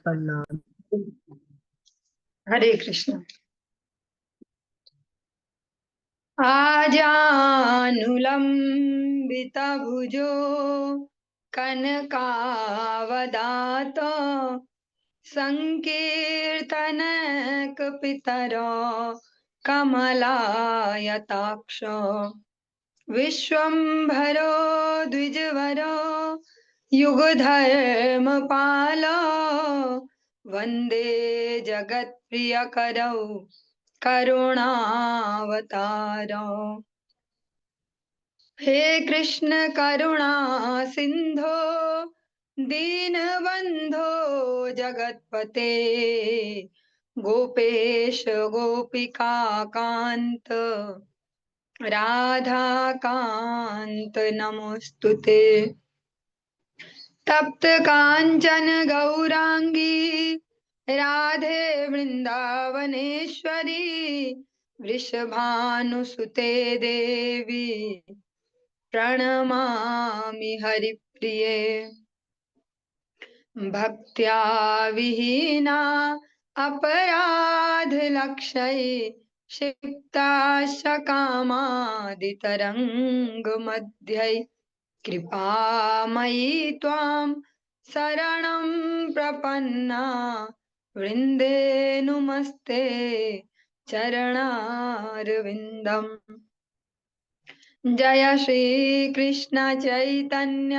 प्रणाम। हरे कृष्ण। आजानुलंबितभुजो कनकावदात संकीर्तनकपितरो कमलायताक्ष विश्वम्भरो द्विजवरो युगधर्मपालो वन्दे जगत्प्रियकरौ करुणावतारो। हे कृष्ण करुणा सिंधो दीनबंधो जगत्पते गोपेश गोपिका कांत राधा कांत नमोस्तुते। तप्त कांचन गौरांगी राधे वृंदावनेश्वरी वृषभानुसुते देवी प्रणमामि हरिप्रिये। भक्त्या विहीना अपराध लक्षये क्षिप्ताश्च कामादितरंग मध्यै कृपामयी त्वां शरणं प्रपन्ना वृन्दे नुमस्ते चरणारविन्दम्। जय श्री कृष्ण चैतन्य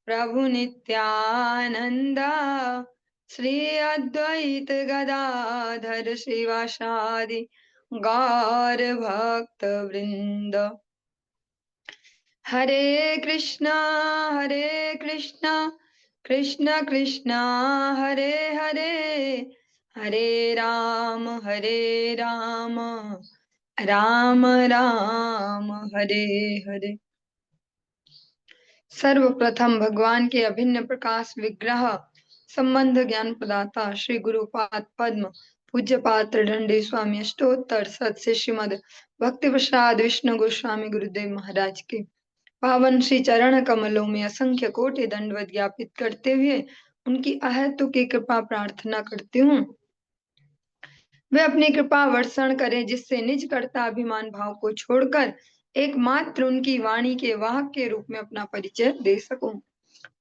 प्रभु नित्यानंद श्री अद्वैत गदाधर श्रीवासादि गौर भक्त वृंद। हरे कृष्णा कृष्ण कृष्ण हरे हरे हरे राम राम राम हरे हरे। सर्वप्रथम भगवान के अभिन्न प्रकाश विग्रह संबंध ज्ञान प्रदाता श्री गुरुपाद पद्म पूज्य पात्र दंडी स्वामी अष्टोत्तर सत से श्रीमद भक्ति प्रसाद विष्णु गोस्वामी गुरुदेव महाराज के पावन श्री चरण कमलों में असंख्य कोटि दंडवत ज्ञापित करते हुए उनकी अहेतु की कृपा प्रार्थना करती हूँ। वे अपनी कृपा वर्षण करें जिससे निज कर्ता अभिमान भाव को छोड़कर एकमात्र उनकी वाणी के वाहक के रूप में अपना परिचय दे सकूं।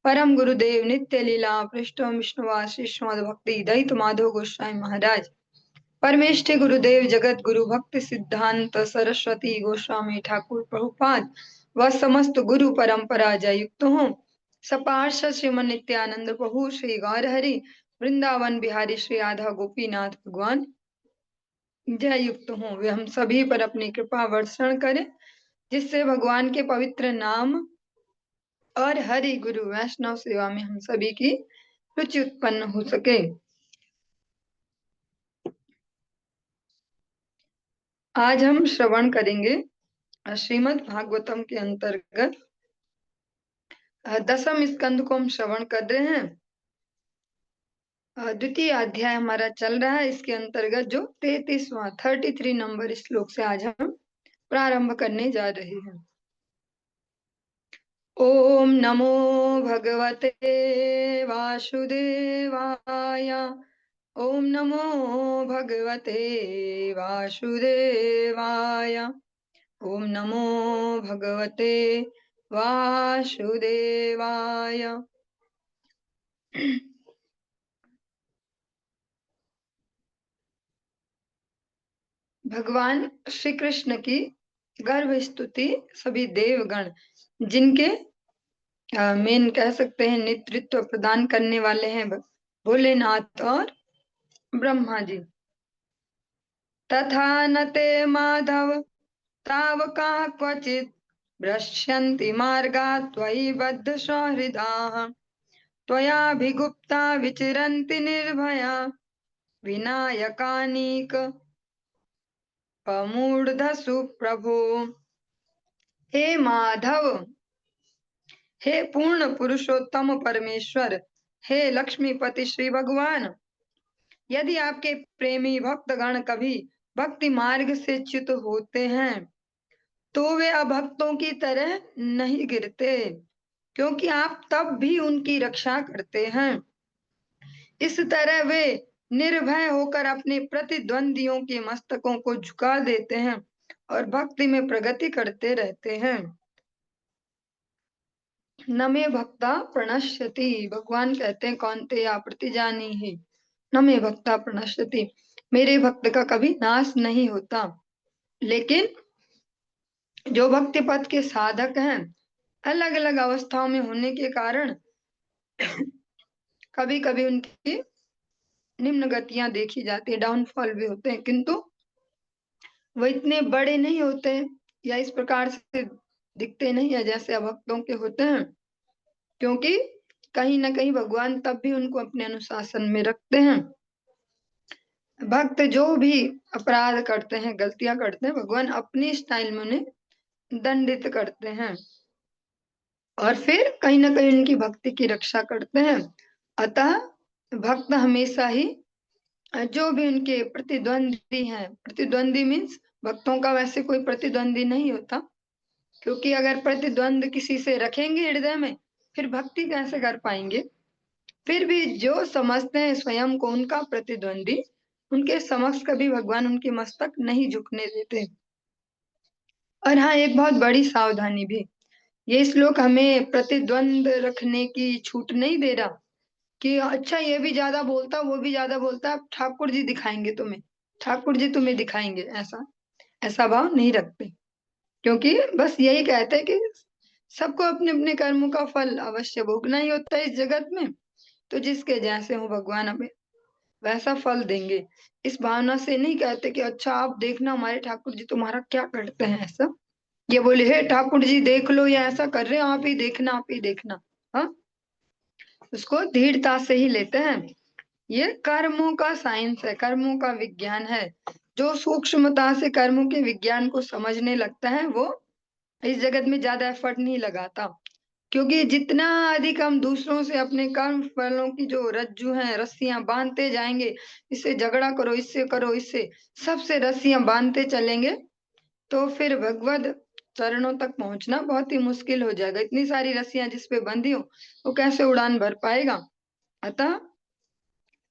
परम गुरुदेव नित्य लीला पृष्ठम विष्णुवास श्रीमद भक्ति दैत माधव गोस्वामी महाराज परमेष्ठि गुरुदेव जगत गुरु भक्ति सिद्धांत सरस्वती गोस्वामी ठाकुर प्रभुपाद व समस्त गुरु परंपरा जय युक्त हों। सपार्षद श्रीमन नित्यानंद प्रभु श्री गौरहरि वृंदावन बिहारी श्री राधा गोपीनाथ भगवान जय युक्त हों। वे हम सभी पर अपनी कृपा वर्षण करें जिससे भगवान के पवित्र नाम और हरि गुरु वैष्णव सेवा में हम सभी की रुचि उत्पन्न हो सके। आज हम श्रवण करेंगे श्रीमद् भागवतम के अंतर्गत दसम स्कंद को हम श्रवण कर रहे हैं। द्वितीय अध्याय हमारा चल रहा है। इसके अंतर्गत जो 33 नंबर श्लोक से आज हम प्रारंभ करने जा रहे हैं। ओम नमो भगवते वासुदेवाय ओम नमो भगवते वासुदेवाय ओम नमो भगवते वासुदेवाय। भगवान श्री कृष्ण की गर्भ स्तुति सभी देवगण जिनके मेन कह सकते हैं नेतृत्व प्रदान करने वाले हैं भोलेनाथ और ब्रह्मा जी। तथा नते माधव तावका क्वचित् भ्रश्यन्ति मार्गा त्वयि बद्ध सहृदाः त्वयाभिगुप्ता विचरन्ति निर्भया विनायकानीक पमूर्धसु प्रभो। हे माधव, हे पूर्ण पुरुषोत्तम परमेश्वर, हे लक्ष्मीपति श्री भगवान, यदि आपके प्रेमी भक्तगण कभी भक्ति मार्ग से च्युत होते हैं तो वे अभक्तों की तरह नहीं गिरते, क्योंकि आप तब भी उनकी रक्षा करते हैं। इस तरह वे निर्भय होकर अपने प्रतिद्वंदियों के मस्तकों को झुका देते हैं और भक्ति में प्रगति करते रहते हैं। न मे भक्ता प्रणश्यति, भगवान कहते हैं कौन्तेय प्रतिजानी ही, न मे भक्ता प्रणश्यति, मेरे भक्त का कभी नाश नहीं होता। लेकिन जो भक्ति पथ के साधक हैं, अलग अलग अवस्थाओं में होने के कारण कभी कभी उनकी निम्न गतियां देखी जाती है, डाउनफॉल भी होते हैं, किंतु वो इतने बड़े नहीं होते या इस प्रकार से दिखते नहीं है जैसे अभक्तों के होते हैं, क्योंकि कहीं ना कहीं भगवान तब भी उनको अपने अनुशासन में रखते हैं। भक्त जो भी अपराध करते हैं, गलतियां करते हैं, भगवान अपनी स्टाइल में उन्हें दंडित करते हैं और फिर कहीं ना कहीं उनकी भक्ति की रक्षा करते हैं। अतः भक्त हमेशा ही जो भी उनके प्रतिद्वंदी हैं, प्रतिद्वंदी मीन्स भक्तों का वैसे कोई प्रतिद्वंदी नहीं होता, क्योंकि अगर प्रतिद्वंद किसी से रखेंगे हृदय में, फिर भक्ति कैसे कर पाएंगे। फिर भी जो समझते हैं स्वयं को उनका प्रतिद्वंदी, उनके समक्ष कभी भगवान उनके मस्तक नहीं झुकने देते। और हाँ, एक बहुत बड़ी सावधानी भी, ये श्लोक हमें प्रतिद्वंद रखने की छूट नहीं दे रहा कि अच्छा ये भी ज्यादा बोलता, वो भी ज्यादा बोलता, ठाकुर जी दिखाएंगे तुम्हें, ठाकुर जी तुम्हें दिखाएंगे, ऐसा ऐसा भाव नहीं रखते, क्योंकि बस यही कहते हैं कि सबको अपने अपने कर्मों का फल अवश्य भोगना ही होता है इस जगत में, तो जिसके जैसे हो भगवान हमें वैसा फल देंगे। इस भावना से नहीं कहते कि अच्छा आप देखना हमारे ठाकुर जी तुम्हारा क्या करते हैं, ऐसा ये बोले हे ठाकुर जी देख लो, ये ऐसा कर रहे हैं, आप ही देखना, आप ही देखना। हाँ, उसको धीरता से ही लेते हैं। ये कर्मों का साइंस है, कर्मों का विज्ञान है। जो सूक्ष्मता से कर्मों के विज्ञान को समझने लगता है वो इस जगत में ज्यादा एफर्ट नहीं लगाता, क्योंकि जितना अधिक हम दूसरों से अपने कर्म फलों की जो रज्जु है रस्सियां बांधते जाएंगे, इससे झगड़ा करो, इससे करो, इससे सबसे रस्सियां बांधते चलेंगे, तो फिर भगवत चरणों तक पहुंचना बहुत ही मुश्किल हो जाएगा। इतनी सारी रस्सियां जिस पे बंधी हो, वो कैसे उड़ान भर पाएगा। अतः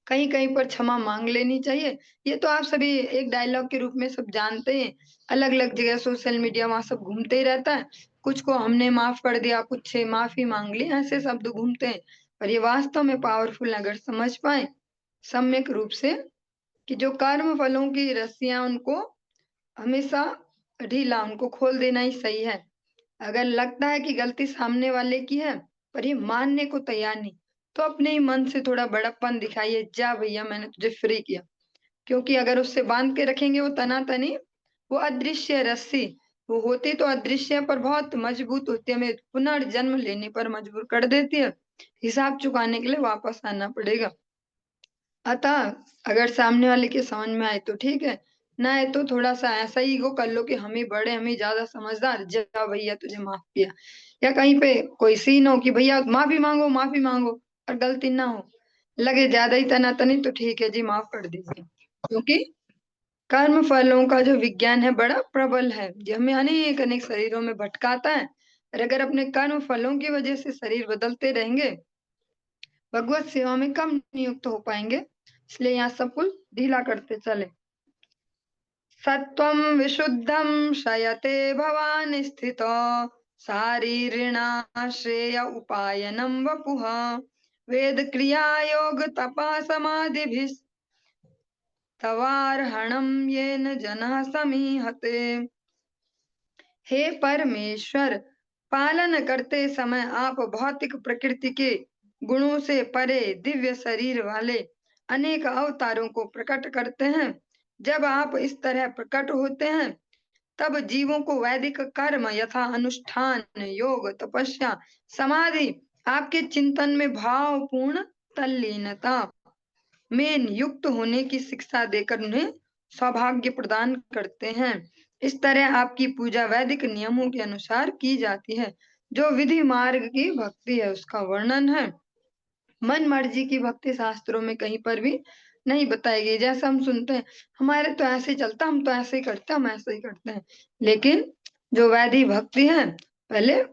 कहीं कहीं पर क्षमा मांग लेनी चाहिए। ये तो आप सभी एक डायलॉग के रूप में सब जानते हैं, अलग अलग जगह सोशल मीडिया वहां सब घूमते ही रहता है, कुछ को हमने माफ कर दिया, कुछ से माफी मांग ली, ऐसे शब्द घूमते हैं। पर ये वास्तव में पावरफुल, अगर समझ पाए सम्यक रूप से कि जो कर्म फलों की रस्सियां उनको हमेशा ढीला, उनको खोल देना ही सही है। अगर लगता है कि गलती सामने वाले की है पर ये मानने को तैयार नहीं, तो अपने ही मन से थोड़ा बड़प्पन दिखाइए, जा भैया मैंने तुझे फ्री किया। क्योंकि अगर उससे बांध के रखेंगे वो तनातनी, वो अदृश्य रस्सी, वो होती तो अदृश्य पर बहुत मजबूत होती है, हमें पुनर्जन्म लेने पर मजबूर कर देती है, हिसाब चुकाने के लिए वापस आना पड़ेगा। अतः अगर सामने वाले के समझ में आए तो ठीक है, ना आए तो थोड़ा सा ऐसा ही ईगो कर लो कि हम ही बड़े, हम ही ज्यादा समझदार, जा भैया तुझे माफ किया। या कहीं पे कोई सीन हो कि भैया माफी मांगो, माफी मांगो, और गलती ना हो, लगे ज्यादा ही तनातनी, तो ठीक है जी माफ कर दीजिए। क्योंकि कर्म फलों का जो विज्ञान है बड़ा प्रबल है, जो हमें अनेक अनेक शरीरों में भटकाता है। और अगर अपने कर्म फलों की वजह से शरीर बदलते रहेंगे, भगवत सेवा में कम नियुक्त हो पाएंगे। इसलिए यहाँ सब कुछ ढीला करते चले। सत्वं विशुद्धं शयते भवान् स्थितो शारीरिणाश्रेय उपायनं वपुः वेद क्रिया योग तपा समाधिभिस्तवार्हणं येन जनः समीहते। हे परमेश्वर, पालन करते समय आप भौतिक प्रकृति के गुणों से परे दिव्य शरीर वाले अनेक अवतारों को प्रकट करते हैं। जब आप इस तरह प्रकट होते हैं, तब जीवों को वैदिक कर्म यथा अनुष्ठान, योग, तपस्या, समाधि, आपके चिंतन में भावपूर्ण तल्लीनता में युक्त होने की शिक्षा देकर उन्हें सौभाग्य प्रदान करते हैं। इस तरह आपकी पूजा वैदिक नियमों के अनुसार की जाती है। जो विधि मार्ग की भक्ति है उसका वर्णन है। मन मर्जी की भक्ति शास्त्रों में कहीं पर भी नहीं बताई गई। जैसा हम सुनते हैं हमारे तो ऐसे ही चलता, हम तो ऐसे ही करते हैं, हम ऐसे ही करते हैं, लेकिन जो वैदिक भक्ति है पहले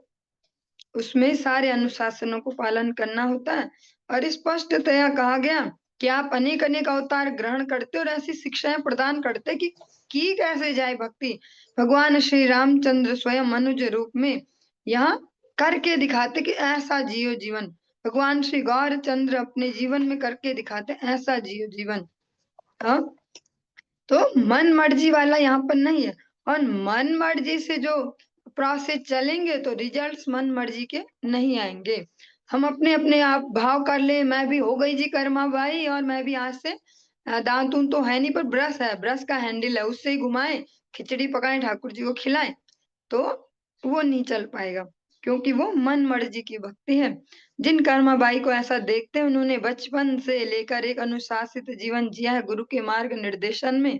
उसमें सारे अनुशासनों को पालन करना होता है। और स्पष्टतया कहा गया कि आप अनेक अनेक अवतार ग्रहण करते और ऐसी शिक्षाएं प्रदान करते कि की कैसे जाए भक्ति। भगवान श्री रामचंद्र स्वयं मनुज रूप में यहाँ करके दिखाते कि ऐसा जियो जीवन। भगवान श्री गौरचंद्र अपने जीवन में करके दिखाते ऐसा जियो जीवन। हाँ, तो मन मर्जी वाला यहाँ पर नहीं है। और मन मर्जी से जो प्रोसेस चलेंगे तो रिजल्ट्स मन मर्जी के नहीं आएंगे। हम अपने अपने आप भाव कर ले, मैं भी हो गई जी कर्मा बाई और मैं भी आज से दांत दूं तो है नहीं, पर ब्रश है, ब्रश का हैंडल है, उससे ही घुमाए, खिचड़ी पकाए, ठाकुर जी को खिलाए, तो वो नहीं चल पाएगा, क्योंकि वो मन मर्जी की भक्ति है। जिन कर्माबाई को ऐसा देखते हैं, उन्होंने बचपन से लेकर एक अनुशासित जीवन जिया है गुरु के मार्ग निर्देशन में।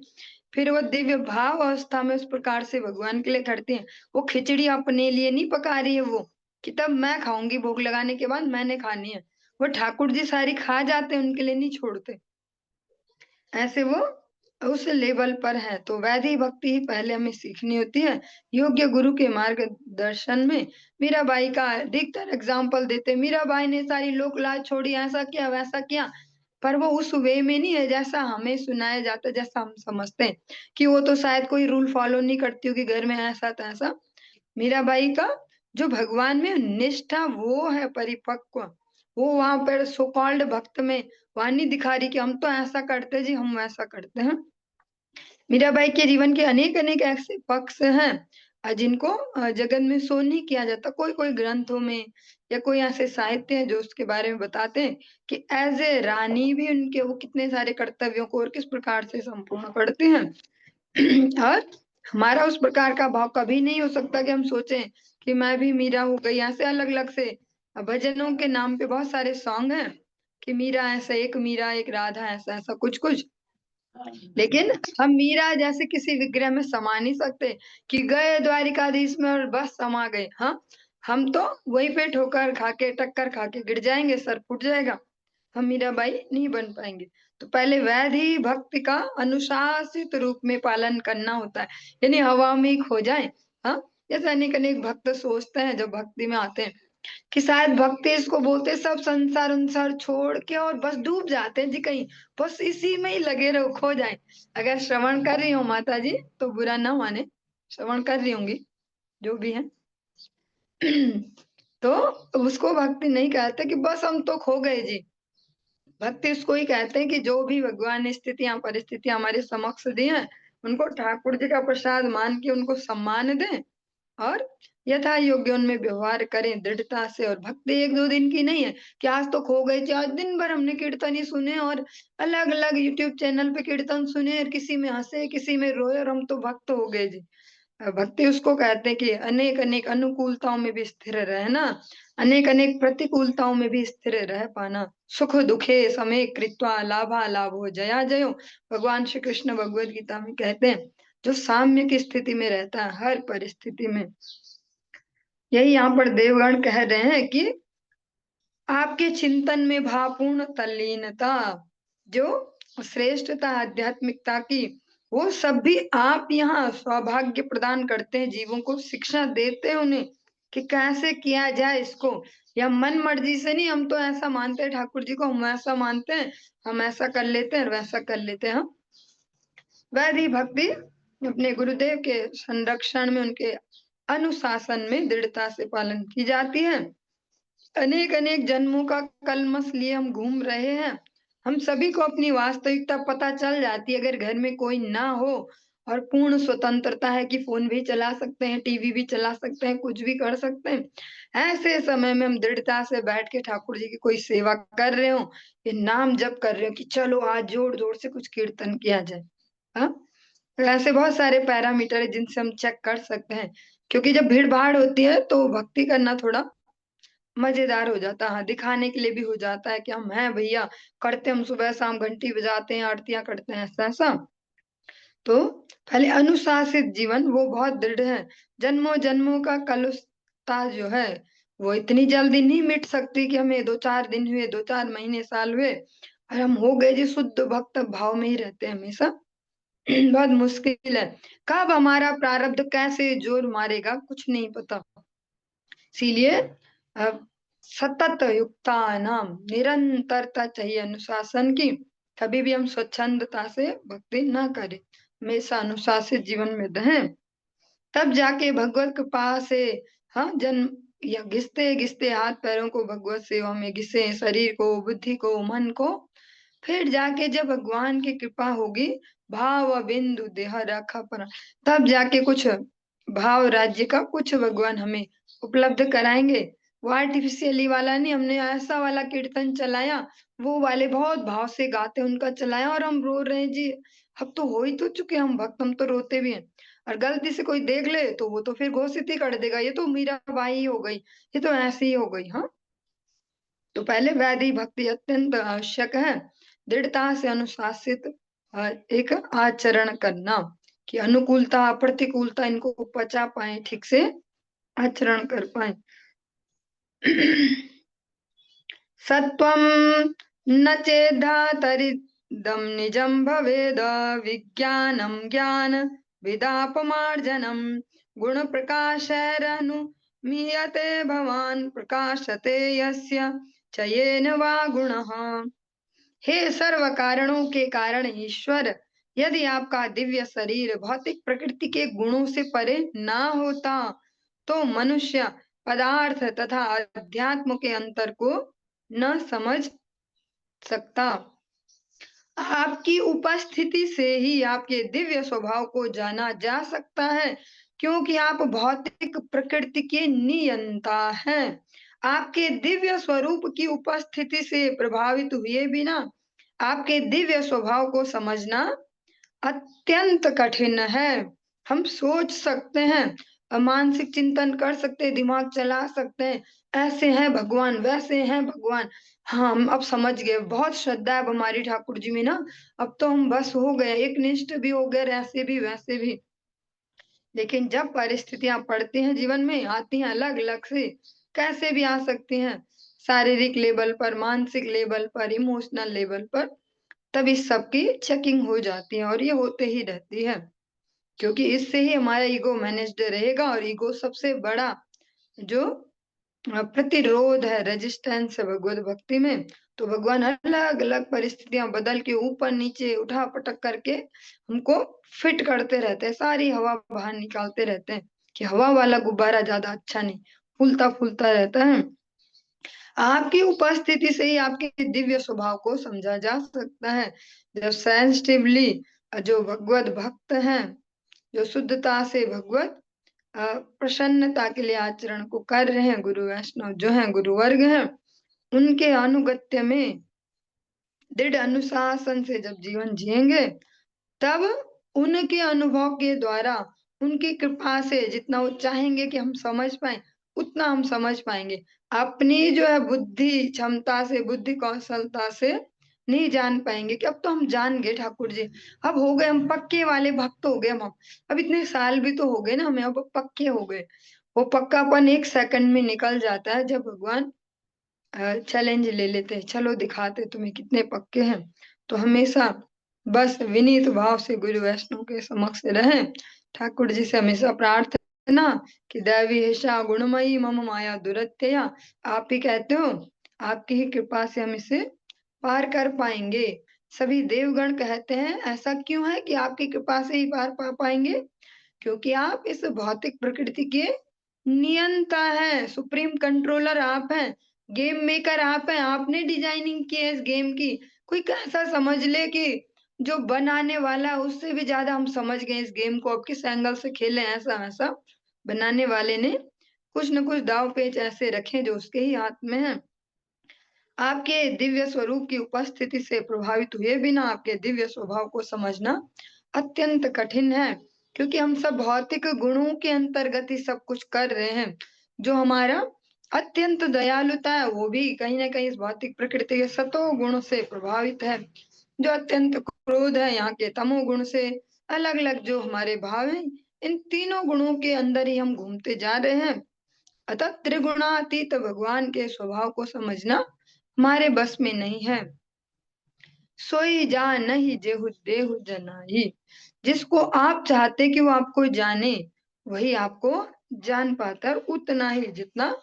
फिर वो दिव्य भाव अवस्था में उस प्रकार से भगवान के लिए करती हैं। वो खिचड़ी अपने लिए नहीं पका रही है वो, कि तब मैं खाऊंगी, भोग लगाने के बाद मैंने खानी है। वो ठाकुर जी सारी खा जाते हैं, उनके लिए नहीं छोड़ते। ऐसे वो उस लेवल पर है। तो वैदिक भक्ति ही पहले हमें सीखनी होती है योग्य गुरु के मार्गदर्शन में। मीराबाई का अधिकतर एग्जाम्पल देते, मीराबाई ने सारी लोक लाज छोड़ी, ऐसा किया वैसा किया, पर वो उस वे में नहीं है जैसा हमें सुनाया जाता है, जैसा हम समझते हैं कि वो तो शायद कोई रूल फॉलो नहीं करती होगी घर में, ऐसा तैसा। मीराबाई का जो भगवान में निष्ठा वो है परिपक्व। वो वहां पर सो कॉल्ड भक्त में वाणी दिखा रही कि हम तो ऐसा करते जी, हम वैसा करते हैं। मीराबाई के जीवन के अनेक अनेक ऐसे पक्ष हैं जिनको जगत में शो नहीं किया जाता। कोई कोई ग्रंथों में या कोई ऐसे साहित्य है जो उसके बारे में बताते हैं कि एज ए रानी भी उनके वो कितने सारे कर्तव्यों को और किस प्रकार से संपूर्ण करते हैं। और हमारा उस प्रकार का भाव कभी नहीं हो सकता कि हम सोचें कि मैं भी मीरा हो गई। ऐसे अलग अलग से भजनों के नाम पे बहुत सारे सॉन्ग हैं कि मीरा ऐसा, एक मीरा एक राधा, ऐसा ऐसा कुछ कुछ। लेकिन हम मीरा जैसे किसी विग्रह में समा नहीं सकते कि गए द्वारिकाधीश में और बस समा गए। हाँ, हम तो वहीं पे ठोकर खा के, टक्कर खा के गिर जाएंगे, सर फूट जाएगा, हम मीराबाई नहीं बन पाएंगे। तो पहले वैधि भक्ति का अनुशासित रूप में पालन करना होता है, यानी हवा में ही खो जाए। हाँ, जैसे अनेक अनेक भक्त सोचते हैं जब भक्ति में आते हैं कि शायद भक्ति इसको बोलते, सब संसार उनसार छोड़ के और बस डूब जाते हैं जी कहीं, बस इसी में ही लगे रहो, खो जाए। अगर श्रवण कर रही हो माता जी तो बुरा ना माने, श्रवण कर रही होंगी जो भी है। तो उसको भक्ति नहीं कहते कि बस हम तो खो गए जी। भक्ति उसको ही कहते हैं कि जो भी भगवान ने स्थितियां परिस्थितियां हमारे समक्ष दी हैं, उनको ठाकुर जी का प्रसाद मान के उनको सम्मान दें और यथा योग्य उनमें व्यवहार करें दृढ़ता से। और भक्ति एक दो दिन की नहीं है कि आज तो खो गए, आज दिन भर हमने कीर्तन ही सुने और अलग अलग यूट्यूब चैनल पे कीर्तन सुने और किसी में हंसे किसी में रोए और हम तो भक्त हो गए जी। भक्ति उसको कहते हैं कि अनेक अनेक अनुकूलताओं में भी स्थिर रहना, अनेक अनेक प्रतिकूलताओं में भी स्थिर रह पाना। सुख दुखे समय कृत्वा लाभा लाभो जया जयो, भगवान श्री कृष्ण भगवद गीता में कहते हैं, जो साम्य की स्थिति में रहता है हर परिस्थिति में। यही यहाँ पर देवगण कह रहे हैं कि आपके चिंतन में भावपूर्ण तल्लीनता, जो श्रेष्ठता आध्यात्मिकता की, वो सब भी आप यहाँ सौभाग्य प्रदान करते हैं जीवों को, शिक्षा देते हैं उन्हें कि कैसे किया जाए इसको। या मन मर्जी से नहीं, हम तो ऐसा मानते हैं ठाकुर जी को, हम ऐसा मानते हैं, हम ऐसा कर लेते हैं और वैसा कर लेते हैं। हम वैधि भक्ति अपने गुरुदेव के संरक्षण में, उनके अनुशासन में दृढ़ता से पालन की जाती है। अनेक अनेक जन्मों का कलमस लिए हम घूम रहे हैं, हम सभी को अपनी वास्तविकता पता चल जाती है अगर घर में कोई ना हो और पूर्ण स्वतंत्रता है कि फोन भी चला सकते हैं, टीवी भी चला सकते हैं, कुछ भी कर सकते हैं। ऐसे समय में हम दृढ़ता से बैठ के ठाकुर जी की कोई सेवा कर रहे हो, ये नाम जप कर रहे हो कि चलो आज जोर जोर से कुछ कीर्तन किया जाए। हाँ, तो ऐसे बहुत सारे पैरामीटर है जिनसे हम चेक कर सकते हैं। क्योंकि जब भीड़ भाड़ होती है तो भक्ति करना थोड़ा मजेदार हो जाता है, हाँ, दिखाने के लिए भी हो जाता है कि हम हैं भैया, करते हम सुबह शाम घंटी बजाते हैं, आरतियां करते हैं, ऐसा ऐसा। तो पहले अनुशासित जीवन वो बहुत दृढ़ है। जन्मों जन्मों का कलुषता जो है वो इतनी जल्दी नहीं मिट सकती कि हमें 2-4 दिन हुए, 2-4 महीने साल हुए और हम हो गए जी शुद्ध भक्त भाव में ही रहते हैं हमेशा। बहुत मुश्किल है। कब हमारा प्रारब्ध कैसे जोर मारेगा कुछ नहीं पता। इसीलिए अब सतत युक्ता नाम निरंतरता चाहिए अनुशासन की। कभी भी हम स्वच्छंदता से भक्ति ना करें, हमेशा अनुशासित जीवन में रहें, तब जाके भगवत कृपा से हाँ जन्म या घिसते घिसते हाथ पैरों को भगवत सेवा में घिसे, शरीर को, बुद्धि को, मन को, फिर जाके जब भगवान की कृपा होगी, भाव बिंदु देह रखा पर, तब जाके कुछ भाव राज्य का कुछ भगवान हमें उपलब्ध कराएंगे। वो आर्टिफिशियली वाला नहीं, हमने ऐसा वाला कीर्तन चलाया, वो वाले बहुत भाव से गाते उनका चलाया और हम रो रहे हैं जी। अब तो हो ही तो चुके हम भक्त, हम तो रोते भी हैं। और गलती से कोई देख ले तो वो तो फिर घोषित ही कर देगा, ये तो मीराबाई ही हो गई, ये तो ऐसी ही हो गई। हाँ, तो पहले वैदिक भक्ति अत्यंत आवश्यक है, दृढ़ता से अनुशासित एक आचरण करना, कि अनुकूलता प्रतिकूलता इनको पचा पाए, ठीक से आचरण कर पाए। सत्वं न चेद्धातरिदं निजं भवेद, विज्ञानं ज्ञान विदापमार्जनं, गुण प्रकाशैरनुमीयते भवान्, प्रकाशते यस्य च येन वा गुणः। हे सर्व कारणों के कारण ईश्वर, यदि आपका दिव्य शरीर भौतिक प्रकृति के गुणों से परे ना होता, तो मनुष्य पदार्थ तथा अध्यात्म के अंतर को न समझ सकता। आपकी उपस्थिति से ही आपके दिव्य स्वभाव को जाना जा सकता है, क्योंकि आप भौतिक प्रकृति के नियंता हैं। आपके दिव्य स्वरूप की उपस्थिति से प्रभावित हुए बिना आपके दिव्य स्वभाव को समझना अत्यंत कठिन है। हम सोच सकते हैं, मानसिक चिंतन कर सकते हैं, दिमाग चला सकते हैं, ऐसे हैं भगवान, वैसे हैं भगवान। हाँ, हम अब समझ गए, बहुत श्रद्धा है अब हमारी ठाकुर जी में ना, अब तो हम बस हो गए, एक निष्ठ भी हो गए, ऐसे भी वैसे भी। लेकिन जब परिस्थितियां पड़ती हैं जीवन में, आती हैं अलग अलग से, कैसे भी आ सकती हैं, शारीरिक लेवल पर, मानसिक लेवल पर, इमोशनल लेवल पर, तब इस सब की चेकिंग हो जाती है और ये होते ही रहती है, क्योंकि इससे ही हमारा ईगो मैनेज्ड रहेगा। और ईगो सबसे बड़ा जो प्रतिरोध है, रेजिस्टेंस है भगवत भक्ति में। तो भगवान अलग अलग परिस्थितियां बदल के, ऊपर नीचे, उठा पटक करके हमको फिट करते रहते हैं, सारी हवा बाहर निकालते रहते हैं, कि हवा वाला गुब्बारा ज्यादा अच्छा नहीं, फूलता फूलता रहता है। आपकी उपस्थिति से ही आपके दिव्य स्वभाव को समझा जा सकता है। जब सेंसिटिवली जो भगवत भक्त हैं, जो शुद्धता से भगवत प्रसन्नता के लिए आचरण को कर रहे हैं, गुरु वैष्णव जो हैं, गुरु वर्ग हैं, उनके अनुगत्य में दृढ़ अनुशासन से जब जीवन जिएंगे, तब उनके अनुभव के द्वारा, उनकी कृपा से जितना वो चाहेंगे कि हम समझ पाए, उतना हम समझ पाएंगे। अपनी जो है बुद्धि क्षमता से, बुद्धि कौशलता से नहीं जान पाएंगे, कि अब तो हम जान गए ठाकुर जी, अब हो गए हम पक्के वाले भक्त हो गए हम। अब इतने साल भी तो हो गए ना हमें, अब पक्के हो गए। वो पक्कापन एक सेकंड में निकल जाता है जब भगवान चैलेंज ले लेते हैं, चलो दिखाते तुम्हें कितने पक्के हैं। तो हमेशा बस विनीत भाव से गुरु वैष्णव के समक्ष रहें, ठाकुर जी से हमेशा प्रार्थना कि दैवी हिषा गुणमयी मम माया दुरत्यया, आप ही कहते हो, आपकी ही कृपा से हम इसे पार कर पाएंगे। सभी देवगण कहते हैं ऐसा क्यों है कि आपकी कृपा से ही पार पा पाएंगे, क्योंकि आप इस भौतिक प्रकृति के नियंता है, सुप्रीम कंट्रोलर आप हैं, गेम मेकर आप हैं, आपने डिजाइनिंग की है इस गेम की। कोई कैसा समझ ले कि जो बनाने वाला है उससे भी ज्यादा हम समझ गए इस गेम को, अब किस एंगल से खेलें, ऐसा वैसा बनाने वाले ने कुछ न कुछ दाव पेच ऐसे रखे जो उसके ही हाथ में है। आपके दिव्य स्वरूप की उपस्थिति से प्रभावित हुए बिना आपके दिव्य स्वभाव को समझना अत्यंत कठिन है, क्योंकि हम सब भौतिक गुणों के अंतर्गत ही सब कुछ कर रहे हैं। जो हमारा अत्यंत दयालुता है, वो भी कहीं ना कहीं इस भौतिक प्रकृति के सतो गुण से प्रभावित है। जो अत्यंत क्रोध है, यहाँ के तमो गुण से। अलग अलग जो हमारे भाव हैं, इन तीनों गुणों के अंदर ही हम घूमते जा रहे हैं। अतः त्रिगुणातीत भगवान के स्वभाव को समझना हमारे बस में नहीं है। सोई जान नहीं जेहु देहु जनाई, जिसको आप चाहते कि वो आपको जाने, वही आपको जान पाता है, उतना ही जितना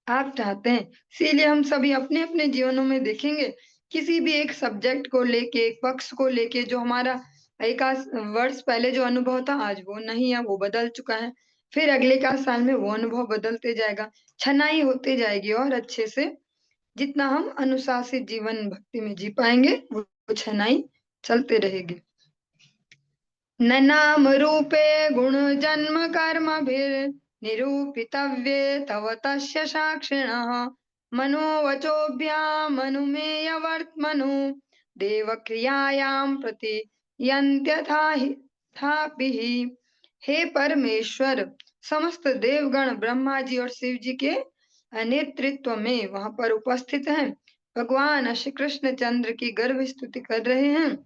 आप चाहते हैं। इसीलिए हम सभी अपने अपने जीवनों में देखेंगे किसी भी एक सब्जेक्ट को लेके, एक पक्ष को लेके जो हमारा एक आध वर्ष पहले जो अनुभव था आज वो नहीं है, वो बदल चुका है। फिर अगले एक आध साल में वो अनुभव बदलते जाएगा, छनाई होती जाएगी और अच्छे से जितना हम अनुशासित जीवन भक्ति में जी पाएंगे वो छनाई चलते रहेगी। न नाम रूपे गुण जन्म कर्म भीर निरूपितव्ये तव तस्य साक्षिणः मनोवचोभ्याम् अनुमेय वर्त्मनु देव क्रियायां प्रति यन्त्यथापि। हे परमेश्वर, समस्त देवगण ब्रह्मा जी और शिव जी के नेतृत्व में वहां पर उपस्थित हैं। भगवान श्री कृष्ण चंद्र की गर्भ स्तुति कर रहे हैं।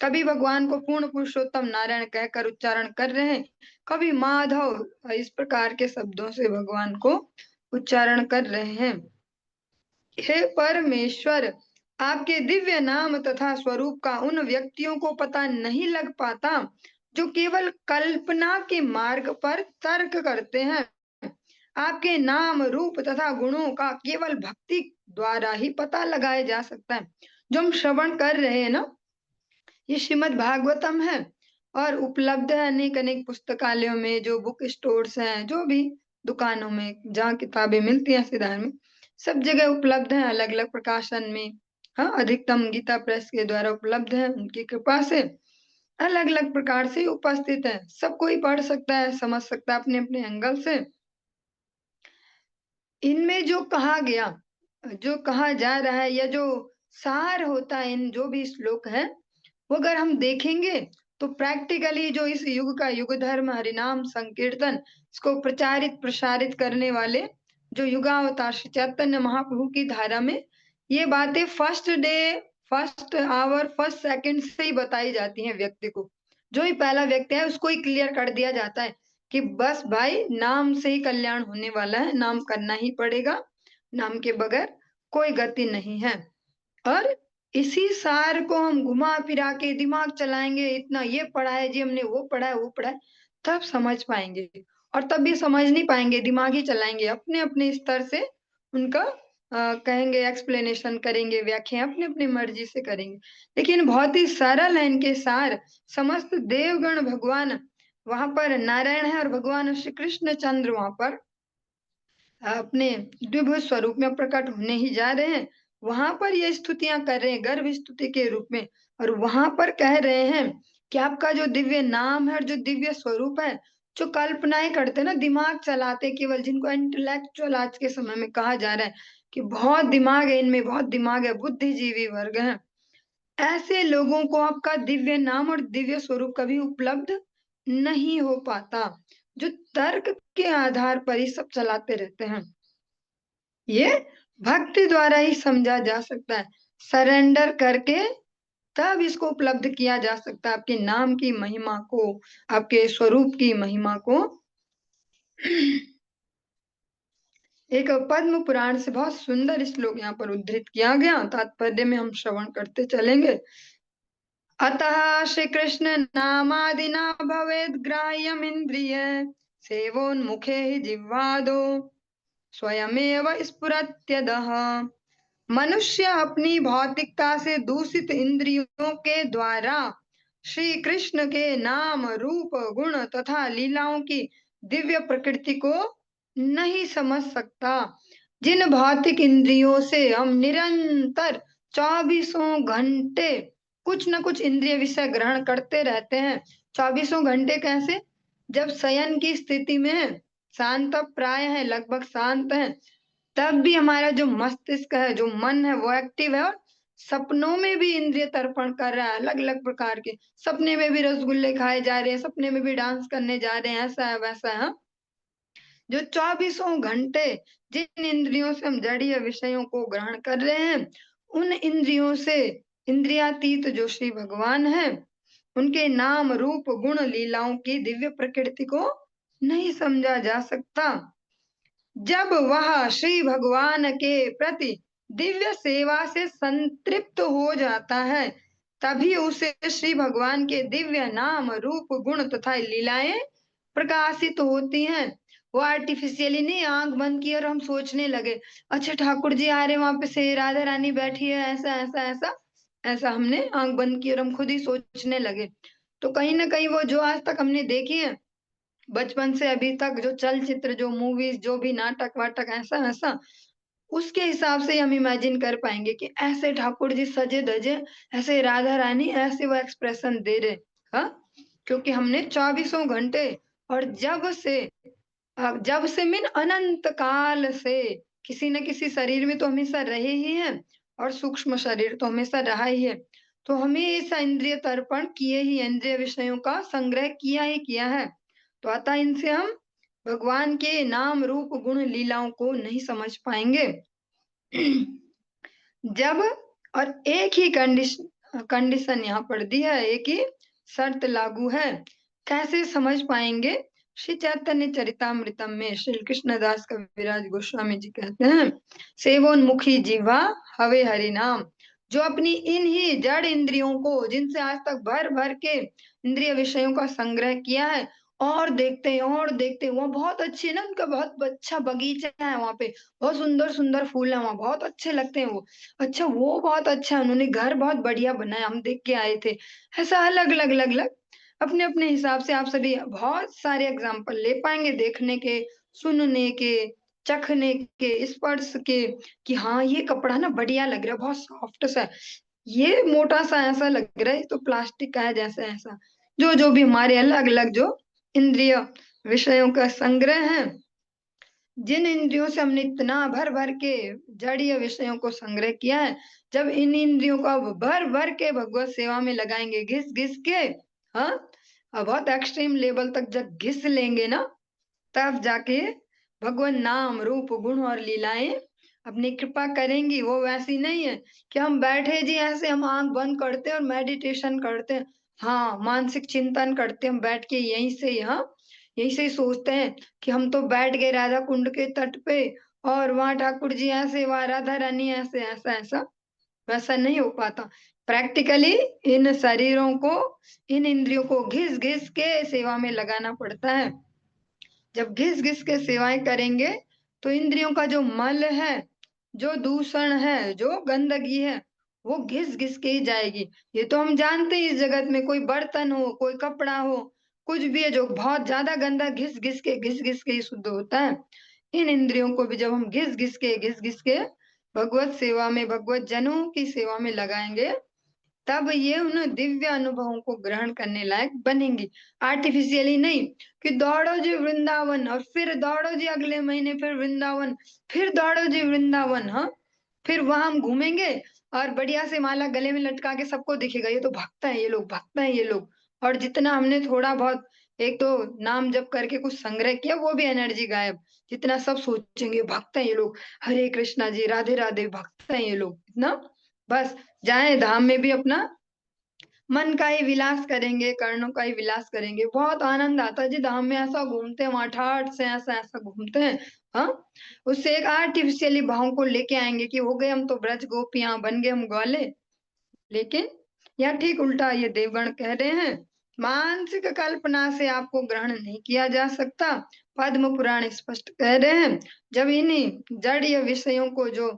कभी भगवान को पूर्ण पुरुषोत्तम नारायण कहकर उच्चारण कर रहे हैं, कभी माधव इस प्रकार के शब्दों से भगवान को उच्चारण कर रहे हैं। हे परमेश्वर, आपके दिव्य नाम तथा स्वरूप का उन व्यक्तियों को पता नहीं लग पाता जो केवल कल्पना के मार्ग पर तर्क करते हैं। आपके नाम रूप तथा गुणों का केवल भक्ति द्वारा ही पता लगाया जा सकता है। जो हम श्रवण कर रहे हैं ना, ये श्रीमद् भागवतम है और उपलब्ध है अनेक अनेक पुस्तकालयों में, जो बुक स्टोर्स हैं, जो भी दुकानों में जहाँ किताबें मिलती हैं ऐसे धार्मिक, सब जगह उपलब्ध है, अलग अलग प्रकाशन में। हाँ, अधिकतम गीता प्रेस के द्वारा उपलब्ध है, उनकी कृपा से अलग अलग प्रकार से उपस्थित है। सब कोई पढ़ सकता है, समझ सकता है अपने अपने एंगल से। इनमें जो कहा गया, जो कहा जा रहा है, या जो सार होता है इन जो भी श्लोक है, वो अगर हम देखेंगे तो प्रैक्टिकली जो इस युग का युग धर्म हरिनाम संकीर्तन, इसको प्रचारित प्रसारित करने वाले जो युगावतार श्री चैतन्य महाप्रभु की धारा में ये बातें first day, first hour, first second से ही बताई जाती हैं। व्यक्ति को, जो ही पहला व्यक्ति है उसको ही क्लियर कर दिया जाता है कि बस भाई नाम से ही कल्याण होने वाला है, नाम करना ही पड़ेगा, नाम के बगैर कोई गति नहीं है। और इसी सार को हम घुमा फिरा के दिमाग चलाएंगे, इतना ये पढ़ा है जी हमने, वो पढ़ा है, वो पढ़ा है, तब समझ पाएंगे। और तब भी समझ नहीं पाएंगे, दिमाग ही चलाएंगे, अपने अपने स्तर से उनका कहेंगे, एक्सप्लेनेशन करेंगे, व्याख्या अपने अपने मर्जी से करेंगे। लेकिन बहुत ही सरल है इनके सार। समस्त देवगण भगवान वहां पर नारायण है और भगवान श्री कृष्ण चंद्र वहां पर अपने द्विभुज स्वरूप में प्रकट होने ही जा रहे हैं। वहां पर ये स्तुतियां कर रहे हैं गर्भ स्तुति के रूप में, और वहां पर कह रहे हैं कि आपका जो दिव्य नाम है और जो दिव्य स्वरूप है, जो कल्पनाएं करते हैं ना, दिमाग चलाते, केवल जिनको इंटेलेक्चुअल आज के समय में कहा जा रहा है कि बहुत दिमाग है इनमें, बहुत दिमाग है, बुद्धिजीवी वर्ग है, ऐसे लोगों को आपका दिव्य नाम और दिव्य स्वरूप कभी उपलब्ध नहीं हो पाता, जो तर्क के आधार पर ही सब चलाते रहते हैं। ये भक्ति द्वारा ही समझा जा सकता है, सरेंडर करके तब इसको उपलब्ध किया जा सकता है, आपके नाम की महिमा को, आपके स्वरूप की महिमा को। एक पद्म पुराण से बहुत सुंदर श्लोक यहाँ पर उद्धृत किया गया, तात्पर्य में हम श्रवण करते चलेंगे। अतः श्री कृष्ण नामादिना भवेद ग्राह्यम इंद्रिय सेवोन्मुखे ही जिह्वादो स्वयमेव स्फुरत्यदः। मनुष्य अपनी भौतिकता से दूषित इंद्रियों के द्वारा श्री कृष्ण के नाम रूप गुण तथा लीलाओं की दिव्य प्रकृति को नहीं समझ सकता। जिन भौतिक इंद्रियों से हम निरंतर 24 घंटे कुछ न कुछ इंद्रिय विषय ग्रहण करते रहते हैं। 24 घंटे कैसे? जब शयन की स्थिति में शांत प्राय है, लगभग शांत है, तब भी हमारा जो मस्तिष्क है, जो मन है, वो एक्टिव है, और सपनों में भी इंद्रिय तर्पण कर रहा है अलग अलग प्रकार के। सपने में भी रसगुल्ले खाए जा रहे हैं, सपने में भी डांस करने जा रहे हैं, ऐसा है वैसा है। जो 24 घंटे जिन इंद्रियों से हम जड़ीय विषयों को ग्रहण कर रहे हैं, उन इंद्रियों से इंद्रियातीत जो श्री भगवान है, उनके नाम रूप गुण लीलाओं की दिव्य प्रकृति को नहीं समझा जा सकता। जब वह श्री भगवान के प्रति दिव्य सेवा से संतृप्त हो जाता है, तभी उसे श्री भगवान के दिव्य नाम रूप गुण तथा लीलाएं प्रकाशित होती हैं। वो आर्टिफिशियली नहीं आंख बंद की और हम सोचने लगे अच्छा ठाकुर जी आ रहे वहां पे से राधा रानी बैठी है ऐसा ऐसा ऐसा ऐसा हमने आंख बंद की और हम खुद ही सोचने लगे। तो कहीं ना कहीं वो जो आज तक हमने देखी है बचपन से अभी तक जो चलचित्र जो मूवीज जो भी नाटक वाटक ऐसा ऐसा उसके हिसाब से हम इमेजिन कर पाएंगे कि ऐसे ठाकुर जी सजे धजे ऐसे राधा रानी ऐसे वो एक्सप्रेशन दे रहे। हाँ, क्योंकि हमने 24 घंटे और जब से मीन अनंत काल से किसी न किसी शरीर में तो हमेशा रहे ही हैं और सूक्ष्म शरीर तो हमेशा रहा ही है। तो हमेशा इंद्रिय तर्पण किए ही इंद्रिय विषयों का संग्रह किया ही किया है। तो अतः इनसे हम भगवान के नाम रूप गुण लीलाओं को नहीं समझ पाएंगे। जब और एक ही कंडीशन यहाँ पर दी है एक ही शर्त लागू है। कैसे समझ पाएंगे? श्री चैतन्य चरितामृतम में श्री कृष्णदास कविराज गोस्वामी जी कहते हैं सेवोन्मुखी जीवा हवे हरि नाम। जो अपनी इन ही जड़ इंद्रियों को जिनसे आज तक भर भर के इंद्रिय विषयों का संग्रह किया है और देखते हैं वहाँ बहुत अच्छी ना उनका बहुत अच्छा बगीचा है वहां पे बहुत सुंदर सुंदर फूल है वहां बहुत अच्छे लगते हैं वो। अच्छा वो बहुत अच्छा है उन्होंने घर बहुत बढ़िया बनाया हम देख के आए थे। ऐसा अलग अलग अलग अलग अपने अपने हिसाब से आप सभी बहुत सारे एग्जाम्पल ले पाएंगे देखने के सुनने के चखने के स्पर्श के कि हाँ ये कपड़ा ना बढ़िया लग रहा है बहुत सॉफ्ट सा है ये मोटा सा ऐसा लग रहा है तो प्लास्टिक का है जैसा ऐसा जो जो भी हमारे अलग अलग जो इंद्रिय विषयों का संग्रह है जिन इंद्रियों से हमने इतना भर भर के जड़ीय विषयों को संग्रह किया है जब इन इंद्रियों को अब भर भर के भगवत सेवा में लगाएंगे घिस घिस के हाँ अब बहुत एक्सट्रीम लेवल तक जब घिस लेंगे ना तब जाके भगवान नाम रूप गुण और लीलाएं अपनी कृपा करेंगी। वो वैसी नहीं है कि हम बैठे जी ऐसे हम आंख बंद करते हैं और मेडिटेशन करते हैं। हाँ मानसिक चिंतन करते हैं हम बैठ के यहीं से यहाँ यहीं से ही सोचते हैं कि हम तो बैठ गए राधा कुंड के तट पे और वहां ठाकुर जी ऐसे वहां राधा रानी ऐसे ऐसा ऐसा वैसा नहीं हो पाता। प्रैक्टिकली इन शरीरों को इन इंद्रियों को घिस घिस के सेवा में लगाना पड़ता है। जब घिस घिस के सेवाएं करेंगे तो इंद्रियों का जो मल है जो दूषण है जो गंदगी है वो घिस घिस के ही जाएगी। ये तो हम जानते हैं इस जगत में कोई बर्तन हो कोई कपड़ा हो कुछ भी है जो बहुत ज्यादा गंदा घिस घिस के ही शुद्ध होता है। इन इंद्रियों को भी जब हम घिस घिस के भगवत सेवा में भगवत जनों की सेवा में लगाएंगे तब ये उन दिव्य अनुभवों को ग्रहण करने लायक बनेंगी। आर्टिफिशियली नहीं कि दौड़ो जी वृंदावन और फिर दौड़ो जी अगले महीने फिर वृंदावन फिर दौड़ो जी वृंदावन। हाँ फिर वहां हम घूमेंगे और बढ़िया से माला गले में लटका के सबको दिखेगा ये तो भक्त है ये लोग भक्त है ये लोग। और जितना हमने थोड़ा बहुत एक तो नाम जप करके कुछ संग्रह किया वो भी एनर्जी गायब। जितना सब सोचेंगे भक्त है ये लोग हरे कृष्णा जी राधे राधे भक्त है ये लोग इतना बस जाए धाम में भी अपना मन का ही विलास करेंगे कर्णों का ही विलास करेंगे बहुत आनंद आता है जी धाम में ऐसा घूमते हैं वहां ठाठ से ऐसा ऐसा घूमते हैं। हाँ उससे एक आर्टिफिशियली भाव को लेके आएंगे कि हो गए हम तो ब्रज गोपियां बन गए हम ग्वाले। लेकिन यह ठीक उल्टा ये देवगण कह रहे हैं मानसिक कल्पना से आपको ग्रहण नहीं किया जा सकता। पद्म पुराण स्पष्ट कह रहे हैं जब इन्हीं जड़ीय विषयों को जो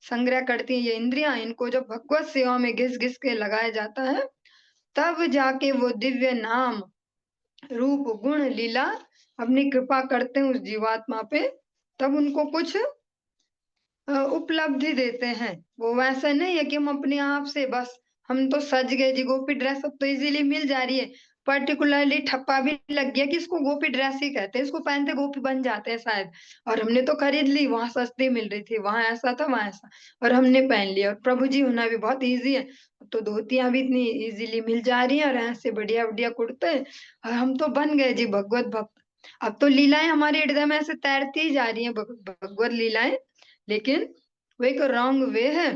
संग्रह करती है ये इंद्रियां इनको जब भगवत सेवा में घिस घिस के लगाया जाता है तब जाके वो दिव्य नाम रूप गुण लीला अपनी कृपा करते हैं उस जीवात्मा पे तब उनको कुछ उपलब्धि देते हैं। वो वैसा नहीं है कि हम अपने आप से बस हम तो सज गए जी गोपी ड्रेस अब तो इजीली मिल जा रही है। पर्टिकुलरली ठप्पा भी लग गया कि इसको गोपी ड्रेस ही कहते हैं इसको पहनते गोपी बन जाते हैं शायद। और हमने तो खरीद ली वहां सस्ती मिल रही थी वहां ऐसा था वहां ऐसा और हमने पहन लिया और प्रभु जी होना भी बहुत इजी है। तो धोतियां भी इतनी इजीली मिल जा रही हैं और ऐसे बढ़िया बढ़िया कुर्ते और हम तो बन गए जी भगवत भक्त। अब तो लीलाएं हमारे हृदय में ऐसे तैरती ही जा रही हैं भगवत लीलाएं। लेकिन वो एक रॉन्ग वे है।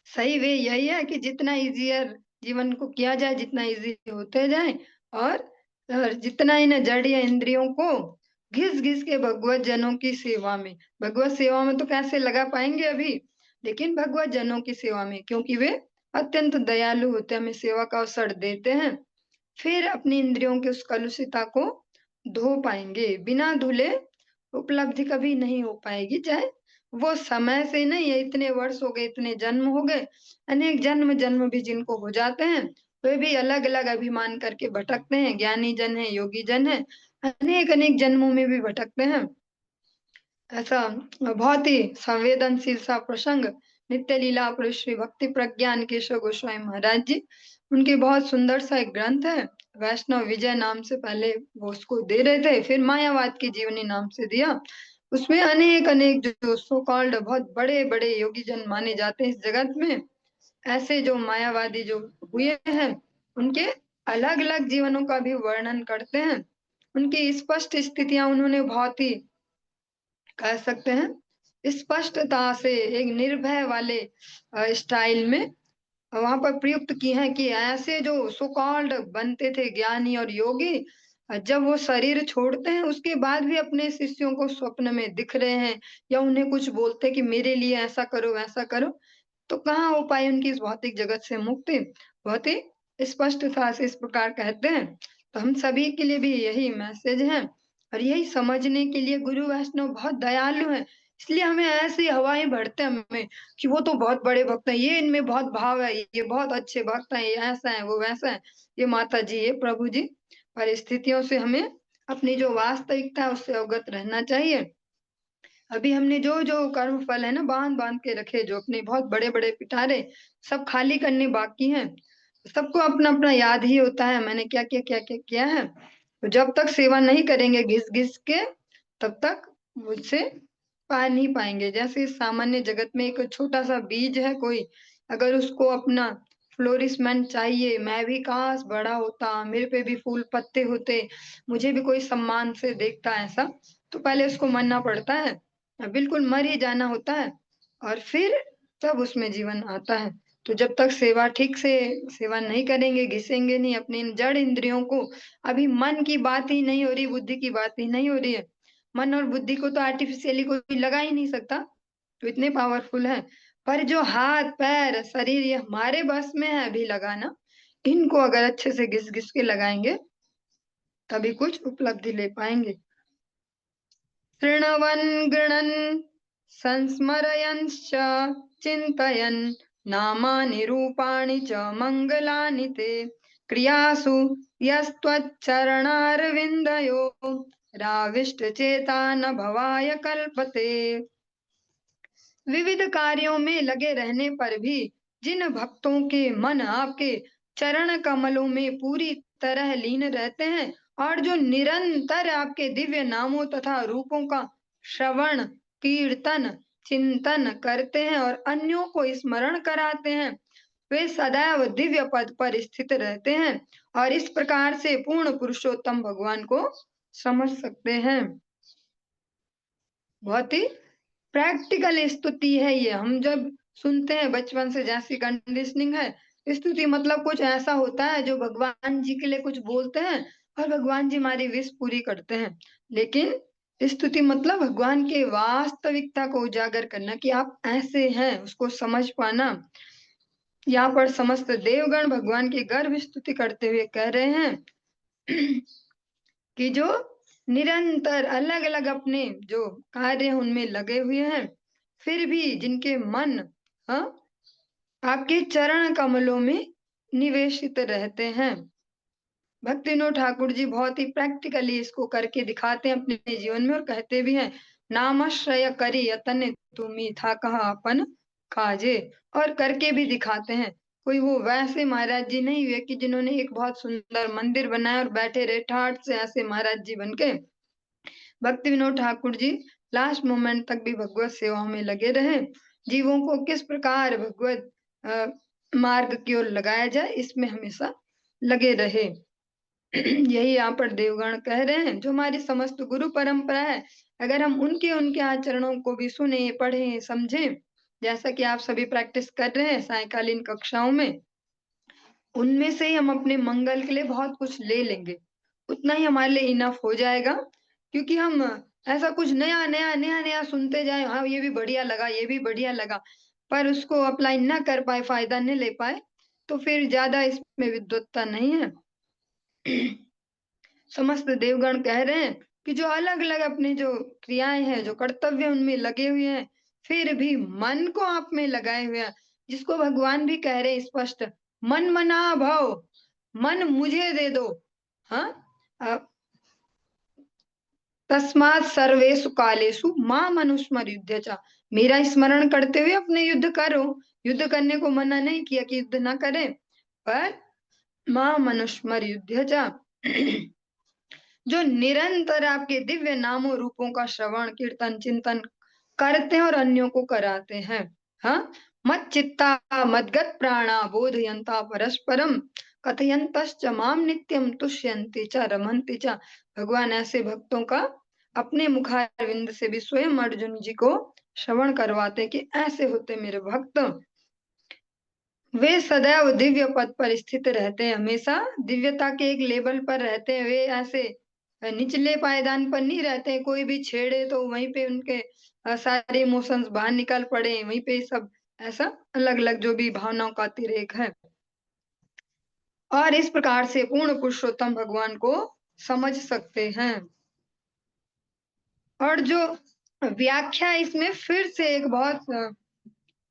सही वे यही है कि जितना इजियर जीवन को किया जाए जितना इजी होते जाए और जितना इन जड़ीय इंद्रियों को घिस घिस के भगवत जनों की सेवा में भगवत सेवा में तो कैसे लगा पाएंगे अभी लेकिन भगवत जनों की सेवा में क्योंकि वे अत्यंत दयालु होते हैं हमें सेवा का अवसर देते हैं। फिर अपनी इंद्रियों की उस कलुषिता को धो पाएंगे। बिना धुले उपलब्धि कभी नहीं हो पाएगी, चाहे वो समय से नहीं है, इतने वर्ष हो गए, इतने जन्म हो गए, अनेक जन्म जन्म भी जिनको हो जाते हैं, वे भी अलग अलग अभिमान करके भटकते हैं। ज्ञानी जन है, योगी जन है, अनेक अनेक जन्मों में भी भटकते हैं। ऐसा बहुत ही संवेदनशील सा प्रसंग नित्य लीला पुरुष श्री भक्ति प्रज्ञान केशव गोस्वामी महाराज जी, उनके बहुत सुंदर सा एक ग्रंथ है, वैष्णव विजय नाम से पहले वो उसको दे रहे थे, फिर मायावाद की जीवनी नाम से दिया। उसमें अनेक अनेक जो सो कॉल्ड बहुत बड़े बड़े योगी जन माने जाते हैं इस जगत में, ऐसे जो मायावादी जो हुए हैं, उनके अलग अलग जीवनों का भी वर्णन करते हैं। उनकी स्पष्ट स्थितियां उन्होंने बहुत ही, कह सकते हैं, स्पष्टता से एक निर्भय वाले स्टाइल में वहां पर प्रयुक्त की है कि ऐसे जो सो कॉल्ड बनते थे ज्ञानी और योगी, जब वो शरीर छोड़ते हैं उसके बाद भी अपने शिष्यों को स्वप्न में दिख रहे हैं, या उन्हें कुछ बोलते हैं कि मेरे लिए ऐसा करो वैसा करो, तो कहाँ हो पाई उनकी इस भौतिक जगत से मुक्ति। बहुत ही स्पष्टता से इस प्रकार कहते हैं। तो हम सभी के लिए भी यही मैसेज है, और यही समझने के लिए गुरु वैष्णव बहुत दयालु हैं। इसलिए हमें ऐसी हवाएं भरते हैं हमें कि वो तो बहुत बड़े भक्त हैं, ये इनमें बहुत भाव है, ये बहुत अच्छे भक्त हैं, ये ऐसा है वो वैसा है, ये माता जी ये प्रभु जी। परिस्थितियों से हमें अपनी जो वास्तविकता है उससे अवगत रहना चाहिए। अभी हमने जो जो कर्म फल है ना बांध बांध के रखे, जो अपने बहुत बड़े बड़े पिटारे, सब खाली करने बाकी हैं। सबको अपना अपना याद ही होता है मैंने क्या क्या क्या क्या किया है। तो जब तक सेवा नहीं करेंगे घिस घिस के, तब तक मुझसे पा नहीं पाएंगे। जैसे इस सामान्य जगत में एक छोटा सा बीज है कोई, अगर उसको अपना फ्लोरिशमेंट चाहिए, मैं भी काश बड़ा होता, मेरे पे भी फूल पत्ते होते, मुझे भी कोई सम्मान से देखता, ऐसा तो पहले उसको मरना पड़ता है, बिल्कुल मर ही जाना होता है, और फिर तब उसमें जीवन आता है। तो जब तक सेवा ठीक से सेवा नहीं करेंगे, घिसेंगे नहीं अपने इन जड़ इंद्रियों को, अभी मन की बात ही नहीं हो रही, बुद्धि की बात ही नहीं हो रही है। मन और बुद्धि को तो आर्टिफिशियली कोई लगा ही नहीं सकता, तो इतने पावरफुल है। पर जो हाथ पैर शरीर ये हमारे बस में है अभी लगाना, इनको अगर अच्छे से घिस घिस के लगाएंगे तभी कुछ उपलब्धि ले पाएंगे। शृण्वन् गृणन् संस्मरयंश्च चिन्तयन् नामानि रूपाणि च मङ्गलानि ते क्रियासु यस्त्वच्चरणारविन्दयो राविष्टचेता न भवाय कल्पते। विविध कार्यों में लगे रहने पर भी जिन भक्तों के मन आपके चरण कमलों में पूरी तरह लीन रहते हैं, और जो निरंतर आपके दिव्य नामों तथा रूपों का श्रवण कीर्तन चिंतन करते हैं और अन्यों को स्मरण कराते हैं, वे सदैव दिव्य पद पर स्थित रहते हैं और इस प्रकार से पूर्ण पुरुषोत्तम भगवान को समझ सकते हैं। बहुत ही प्रैक्टिकल स्तुति है ये। हम जब सुनते हैं बचपन से जैसी कंडीशनिंग है, स्तुति मतलब कुछ ऐसा होता है जो भगवान जी के लिए कुछ बोलते हैं और भगवान जी हमारी विश पूरी करते हैं। लेकिन स्तुति मतलब भगवान के वास्तविकता को उजागर करना कि आप ऐसे हैं, उसको समझ पाना। यहाँ पर समस्त देवगण भगवान की गर्भ स्तुति करते हुए कह रहे हैं कि जो निरंतर अलग अलग अपने जो कार्य हैं उनमें लगे हुए हैं, फिर भी जिनके मन हाँ आपके चरण कमलों में निवेशित रहते हैं। भक्ति विनोद ठाकुर जी बहुत ही प्रैक्टिकली इसको करके दिखाते हैं अपने जीवन में, और कहते भी हैं नामाश्रय करी यतन तुमी था कहा अपन काजे, और करके भी दिखाते हैं। कोई वो वैसे महाराज जी नहीं हुए कि जिन्होंने एक बहुत सुंदर मंदिर बनाया और बैठे रहे ठाट से ऐसे महाराज जी बनके। भक्ति विनोद ठाकुर जी लास्ट मोमेंट तक भी भगवत सेवा में लगे रहे, जीवों को किस प्रकार भगवत मार्ग की ओर लगाया जाए इसमें हमेशा लगे रहे। यही यहाँ पर देवगण कह रहे हैं, जो हमारी समस्त गुरु परंपरा है, अगर हम उनके उनके आचरणों को भी सुने पढ़े समझें, जैसा कि आप सभी प्रैक्टिस कर रहे हैं सायकालीन कक्षाओं में, उनमें से ही हम अपने मंगल के लिए बहुत कुछ ले लेंगे, उतना ही हमारे लिए इनफ हो जाएगा। क्योंकि हम ऐसा कुछ नया नया नया नया सुनते जाए, हाँ ये भी बढ़िया लगा ये भी बढ़िया लगा, पर उसको अप्लाई ना कर पाए, फायदा नहीं ले पाए, तो फिर ज्यादा इसमें विद्वत्ता नहीं है। समस्त देवगण कह रहे हैं कि जो अलग अलग अपनी जो क्रियाएं हैं, जो कर्तव्य उनमें लगे हुए हैं, फिर भी मन को आप में लगाए हुए हैं, जिसको भगवान भी कह रहे हैं स्पष्ट, मन मना भव, मन मुझे दे दो। हाँ, तस्मात् सर्वेषु कालेषु मां मनुस्मर युद्ध च, मेरा स्मरण करते हुए अपने युद्ध करो। युद्ध करने को मना नहीं किया कि युद्ध ना करें, पर मां मनुस्मर युद्ध च, जो निरंतर आपके दिव्य नामों रूपों का श्रवण कीर्तन चिंतन करते हैं और अन्यों को कराते हैं। हाँ, मत चित्ता मदगत प्राणा बोधयंता परस्परम कथयंतश्च माम नित्यम तुष्यन्ति च रमन्ति च। भगवान ऐसे भक्तों का अपने मुखारविंद से भी स्वयं अर्जुन जी को श्रवण करवाते कि ऐसे होते मेरे भक्त, वे सदैव दिव्य पद पर स्थित रहते हैं, हमेशा दिव्यता के एक लेवल पर रहते हैं। वे ऐसे निचले पायदान पर नहीं रहते हैं, कोई भी छेड़े तो वहीं पे उनके सारे इमोशंस बाहर निकल पड़े, वहीं पे सब ऐसा अलग अलग जो भी भावनाओं का अतिरेक है। और इस प्रकार से पूर्ण पुरुषोत्तम भगवान को समझ सकते हैं। और जो व्याख्या इसमें फिर से एक बहुत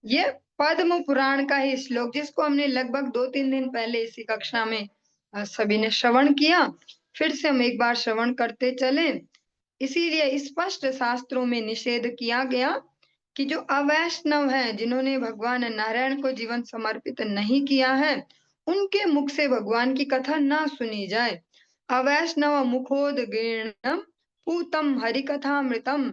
ये पद्म पुराण का ही श्लोक, जिसको हमने लगभग 2-3 दिन पहले इसी कक्षा में सभी ने श्रवण किया, फिर से हम एक बार श्रवण करते चले। इसीलिए स्पष्ट शास्त्रों में निषेध किया गया कि जो अवैष्णव हैं, जिन्होंने भगवान नारायण को जीवन समर्पित नहीं किया है, उनके मुख से भगवान की कथा ना सुनी जाए। अवैष्णव मुखोदगीर्णम पूतम हरिकथामृतम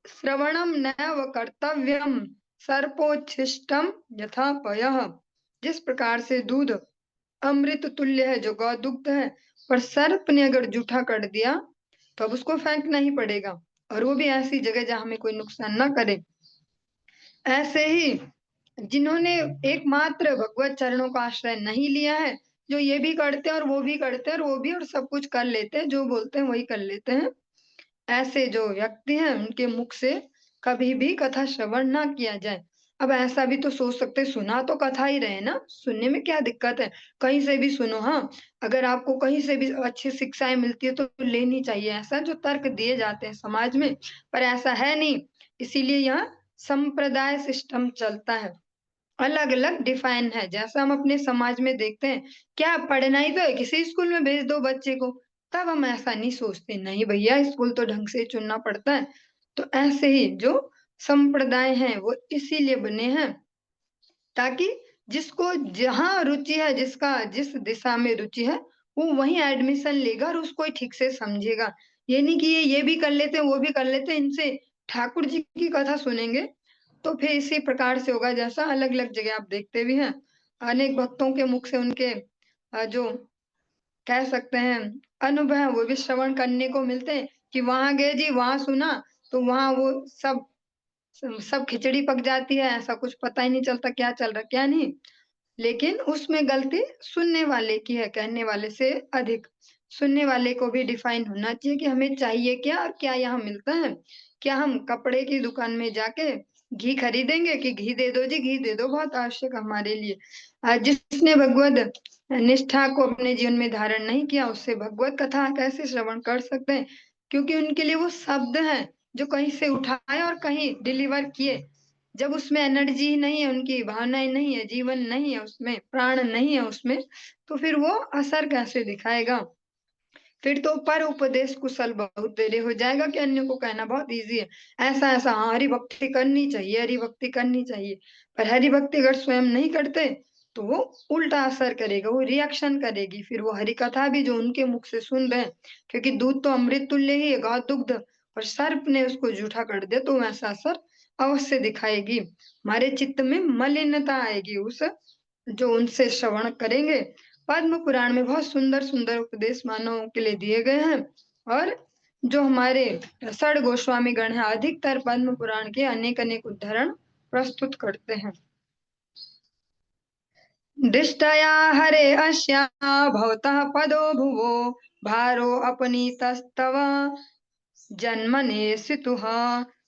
श्रवणम नैव कर्तव्यम सर्पोच्छिष्टम यथा पयः। जिस प्रकार से दूध अमृत तुल्य है, जो गौ दुग्ध है, पर सर्प ने अगर जूठा कर दिया तो अब उसको फेंकना ही पड़ेगा, और वो भी ऐसी जगह जहां हमें कोई नुकसान ना करे। ऐसे ही जिन्होंने एकमात्र भगवत चरणों का आश्रय नहीं लिया है, जो ये भी करते हैं और वो भी करते हैं और वो भी और सब कुछ कर लेते हैं, जो बोलते हैं वही कर लेते हैं, ऐसे जो व्यक्ति हैं उनके मुख से कभी भी कथा श्रवण ना किया जाए। अब ऐसा भी तो सोच सकते, सुना तो कथा ही रहे ना, सुनने में क्या दिक्कत है, कहीं से भी सुनो। हाँ, अगर आपको कहीं से भी अच्छी शिक्षाएं मिलती है तो लेनी चाहिए, ऐसा जो तर्क दिए जाते हैं समाज में, पर ऐसा है नहीं। इसीलिए यहाँ संप्रदाय सिस्टम चलता है, अलग अलग डिफाइन है। जैसा हम अपने समाज में देखते हैं, क्या पढ़ना ही तो है, किसी स्कूल में भेज दो बच्चे को, तब हम ऐसा नहीं सोचते, नहीं भैया स्कूल तो ढंग से चुनना पड़ता है। तो ऐसे ही जो संप्रदाय हैं वो इसीलिए बने हैं ताकि जिसको जहां रुचि है, जिसका जिस दिशा में रुचि है, वो वहीं एडमिशन लेगा और उसको ही ठीक से समझेगा। ये नहीं कि ये भी कर लेते हैं वो भी कर लेते हैं, इनसे ठाकुर जी की कथा सुनेंगे तो फिर इसी प्रकार से होगा, जैसा अलग अलग जगह आप देखते भी हैं, अनेक भक्तों के मुख से उनके जो कह सकते हैं अनुभव, वो भी श्रवण करने को मिलते हैं कि वहां गए जी, वहां सुना, तो वहां वो सब खिचड़ी पक जाती है, ऐसा कुछ पता ही नहीं चलता क्या चल रहा क्या नहीं। लेकिन उसमें गलती सुनने वाले की है, कहने वाले से अधिक। सुनने वाले को भी डिफाइन होना चाहिए कि हमें चाहिए क्या और क्या यहाँ मिलता है। क्या हम कपड़े की दुकान में जाके घी खरीदेंगे कि घी दे दो जी, घी दे दो, बहुत आवश्यक है हमारे लिए। जिसने भगवत निष्ठा को अपने जीवन में धारण नहीं किया, उससे भगवत कथा कैसे श्रवण कर सकते हैं, क्योंकि उनके लिए वो शब्द हैं जो कहीं से उठाए और कहीं डिलीवर किए। जब उसमें एनर्जी ही नहीं है, उनकी भावनाएं नहीं है, जीवन नहीं है उसमें, प्राण नहीं है उसमें, तो फिर वो असर कैसे दिखाएगा। फिर तो पर उपदेश कुशल बहुत देरी हो जाएगा कि अन्य को कहना बहुत इजी है, ऐसा ऐसा, हाँ हरि भक्ति करनी चाहिए, हरि भक्ति करनी चाहिए, पर हरि भक्ति अगर स्वयं नहीं करते तो वो उल्टा असर करेगा, वो रिएक्शन करेगी। फिर वो हरि कथा भी जो उनके मुख से सुन रहे हैं, क्योंकि दूध तो अमृत तुल्य ही है, गौ दुग्ध, और सर्प ने उसको जूठा कर दिया तो वैसा असर अवश्य दिखाएगी। हमारे चित्त में मलिनता आएगी उस जो उनसे श्रवण करेंगे। पद्म पुराण में बहुत सुंदर सुंदर उपदेश मानवों के लिए दिए गए हैं, और जो हमारे षड गोस्वामी गण है, अधिकतर पद्म पुराण के अनेक अनेक उदाहरण प्रस्तुत करते हैं। दृष्टया हरे अस्या भवतः पदो भुवो भारो अपनीतस्तव जन्मने सितुः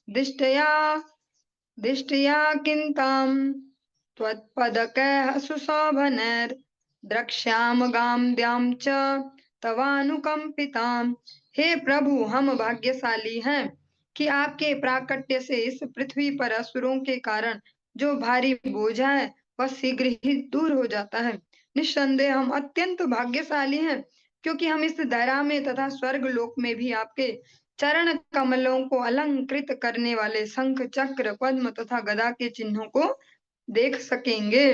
दृष्टया दृष्टया किन्ताम् त्वत्पदकैः सुशोभनैर् द्रक्ष्याम गाम्भ्यां च तवानुकंपिताम। हे प्रभु, हम भाग्यशाली हैं कि आपके प्राकट्य से इस पृथ्वी पर असुरों के कारण जो भारी बोझ है वह शीघ्र ही दूर हो जाता है। निस्संदेह हम अत्यंत भाग्यशाली हैं, क्योंकि हम इस धरा में तथा स्वर्ग लोक में भी आपके चरण कमलों को अलंकृत करने वाले शंख, चक्र, पद्म तथा गदा के चिन्हों को देख सकेंगे,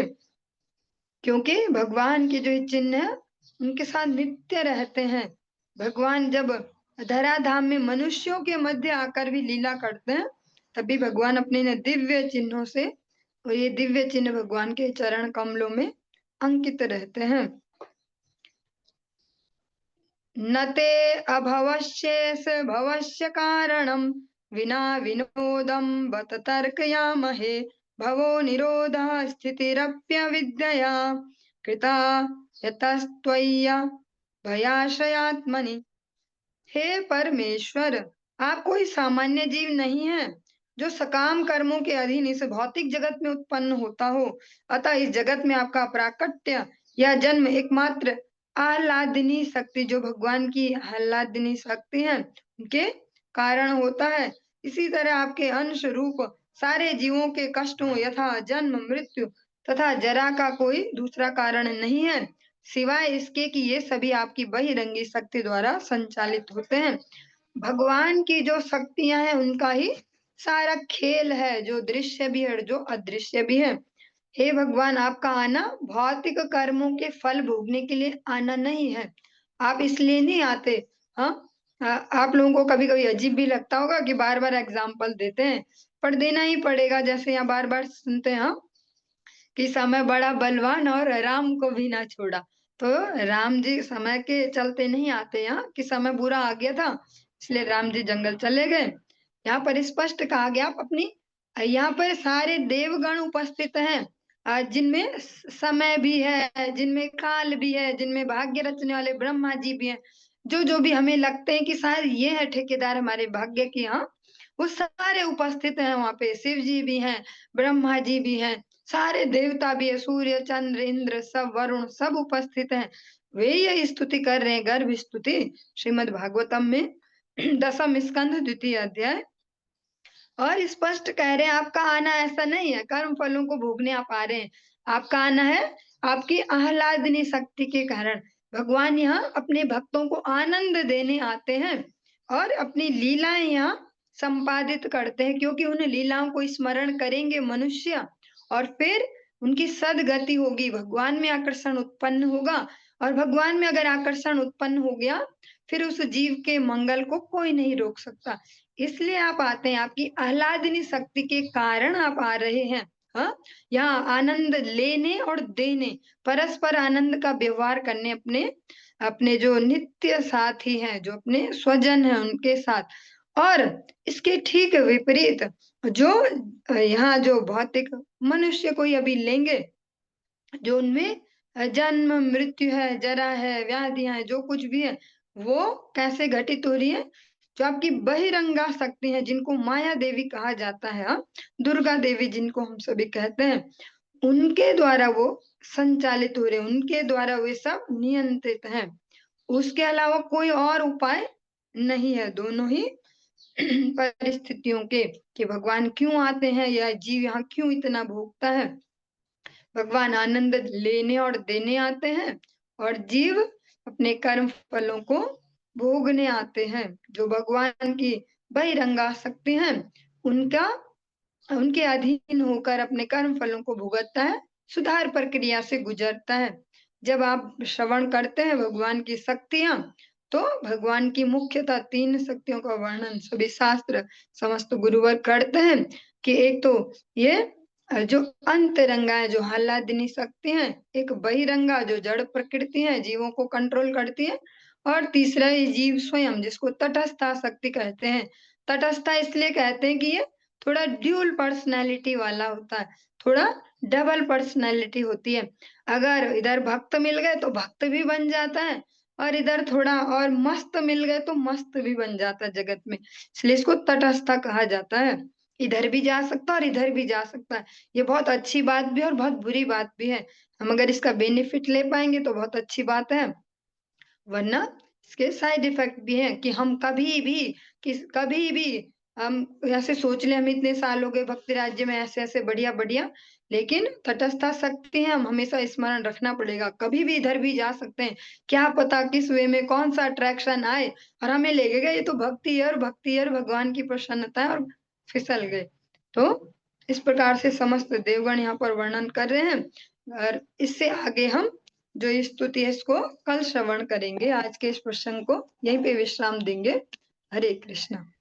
क्योंकि भगवान के जो ये चिन्ह है उनके साथ नित्य रहते हैं। भगवान जब धराधाम में मनुष्यों के मध्य आकर भी लीला करते हैं, तभी भगवान अपने न दिव्य चिन्हों से, और ये दिव्य चिन्ह भगवान के चरण कमलों में अंकित रहते हैं। न ते अभवश्येष भवस्य कारणं विना विनोदं बत तर्कयामहे। भवो निरोधः स्थितिरप्यविद्यया कृता यतस्त्वय्या भयाशयात्मनि। हे परमेश्वर, आप कोई सामान्य जीव नहीं है जो सकाम कर्मों के अधीन इस भौतिक जगत में उत्पन्न होता हो। अतः इस जगत में आपका प्राकट्य या जन्म एकमात्र आह्लादिनी शक्ति, जो भगवान की आह्लादिनी शक्ति है, उनके कारण होता है। इसी तरह आपके अंश रूप सारे जीवों के कष्टों यथा जन्म, मृत्यु तथा जरा का कोई दूसरा कारण नहीं है, सिवाय इसके कि ये सभी आपकी बहिरंगी शक्ति द्वारा संचालित होते हैं। भगवान की जो शक्तियां हैं उनका ही सारा खेल है, जो दृश्य भी है और जो अदृश्य भी है। हे भगवान, आपका आना भौतिक कर्मों के फल भोगने के लिए आना नहीं है। आप इसलिए नहीं आते। हाँ, आप लोगों को कभी कभी अजीब भी लगता होगा कि बार बार एग्जाम्पल देते हैं, पर देना ही पड़ेगा। जैसे यहाँ बार बार सुनते हैं हम कि समय बड़ा बलवान और राम को भी ना छोड़ा। तो राम जी समय के चलते नहीं आते यहाँ कि समय बुरा आ गया था इसलिए राम जी जंगल चले गए। यहाँ पर स्पष्ट कहा गया, आप अपनी, यहाँ पर सारे देवगण उपस्थित हैं, जिनमें समय भी है, जिनमें काल भी है, जिनमें भाग्य रचने वाले ब्रह्मा जी भी हैं। जो जो भी हमें लगते हैं कि शायद ये है ठेकेदार हमारे भाग्य के, यहाँ वो सारे उपस्थित हैं। वहां पे शिव जी भी हैं, ब्रह्मा जी भी हैं, सारे देवता भी है, सूर्य, चंद्र, इंद्र, सब, वरुण, सब उपस्थित हैं। वे ये स्तुति कर रहे हैं, गर्भ स्तुति, श्रीमद् भागवतम में 10वें स्कंध 2य अध्याय। और स्पष्ट कह रहे हैं आपका आना ऐसा नहीं है कर्म फलों को भोगने आप आ रहे हैं, आपका आना है आपकी आह्लादनी शक्ति के कारण। भगवान यहाँ अपने भक्तों को आनंद देने आते हैं और अपनी लीलाएं यहाँ संपादित करते हैं, क्योंकि उन लीलाओं को स्मरण करेंगे मनुष्य और फिर उनकी सदगति होगी, भगवान में आकर्षण उत्पन्न होगा। और भगवान में अगर आकर्षण उत्पन्न हो गया, फिर उस जीव के मंगल को कोई नहीं रोक सकता। इसलिए आप आते हैं, आपकी आह्लादिनी शक्ति के कारण आप आ रहे हैं। हाँ, यहाँ आनंद लेने और देने, परस्पर आनंद का व्यवहार करने, अपने अपने जो नित्य साथी हैं, जो अपने स्वजन हैं, उनके साथ। और इसके ठीक विपरीत जो यहाँ जो भौतिक मनुष्य कोई अभी लेंगे, जो उनमें जन्म, मृत्यु है, जरा है, व्याधियां है, जो कुछ भी है, वो कैसे घटित हो रही है? जो आपकी बहिरंगा शक्ति है, जिनको माया देवी कहा जाता है, हाँ, दुर्गा देवी जिनको हम सभी कहते हैं, उनके द्वारा वो संचालित हो रहे हैं, उनके द्वारा वे सब नियंत्रित हैं। उसके अलावा कोई और उपाय नहीं है। दोनों ही परिस्थितियों के, कि भगवान क्यों आते हैं या जीव यहाँ क्यों इतना भोगता है। भगवान आनंद लेने और देने आते हैं और जीव अपने कर्म फलों को भोगने आते हैं। जो भगवान की बहिरंगा शक्ति हैं, उनका उनके अधीन होकर अपने कर्म फलों को भुगतता है, सुधार प्रक्रिया से गुजरता है। जब आप श्रवण करते हैं भगवान की शक्तियां, तो भगवान की मुख्यतः 3 शक्तियों का वर्णन सभी शास्त्र, समस्त गुरुवर करते हैं कि एक तो ये जो अंतरंगा है, जो आह्लादिनी शक्ति है, एक बहिरंगा जो जड़ प्रकृति है, जीवों को कंट्रोल करती है, और तीसरा ये जीव स्वयं, जिसको तटस्था शक्ति कहते हैं। तटस्था इसलिए कहते हैं कि ये थोड़ा ड्यूल पर्सनैलिटी वाला होता है, थोड़ा डबल पर्सनैलिटी होती है। अगर इधर भक्त मिल गए तो भक्त भी बन जाता है, और इधर थोड़ा और मस्त मिल गए तो मस्त भी बन जाता है जगत में, इसलिए इसको तटस्था कहा जाता है। इधर भी जा सकता है और इधर भी जा सकता है। ये बहुत अच्छी बात भी है और बहुत बुरी बात भी है। हम अगर इसका बेनिफिट ले पाएंगे तो बहुत अच्छी बात है, वरना इसके साइड इफेक्ट भी हैं कि हम कभी भी हम ऐसे सोच लें हम इतने साल हो गए भक्ति राज्य में ऐसे-ऐसे बढ़िया-बढ़िया, लेकिन तटस्था शक्ति है, हम हमेशा स्मरण रखना पड़ेगा। कभी भी इधर भी जा सकते हैं। क्या पता किस वे में कौन-सा अट्रैक्शन आए और हमें लगेगा ये तो भक्ति है और भगवान की प्रसन्नता है और फिसल गए। तो इस प्रकार से समस्त देवगण यहाँ पर वर्णन कर रहे हैं और इससे आगे हम जो ये स्तुति है इसको कल श्रवण करेंगे। आज के इस प्रसंग को यहीं पे विश्राम देंगे। हरे कृष्णा।